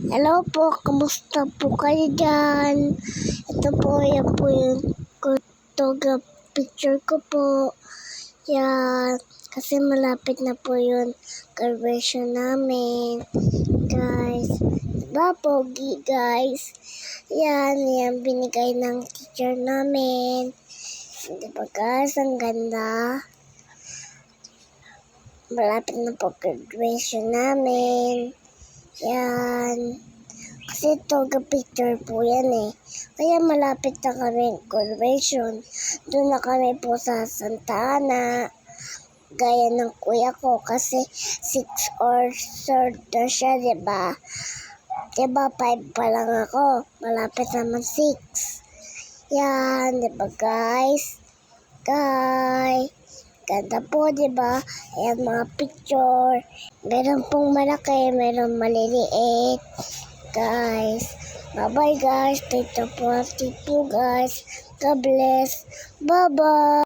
Hello po, kamusta po kayo dyan? Ito po, yan po yung picture ko po. Yan, kasi malapit na po yung graduation namin. Guys, diba pogi guys? Yan binigay ng teacher namin. Diba guys, ang ganda? Malapit na po graduation namin. Yan. Kasi picture po yan eh. Kaya malapit na kami graduation. Doon na kami po sa Santa Ana. Gaya ng kuya ko kasi 6 or 3 na siya, diba? Diba 5 pa lang ako. Malapit naman 6. Yan, diba guys? Ganda po, diba? Ayan mga picture. Meron pong malaki, meron maliliit. Guys, bye-bye guys. Tito po, guys. God bless. Bye-bye.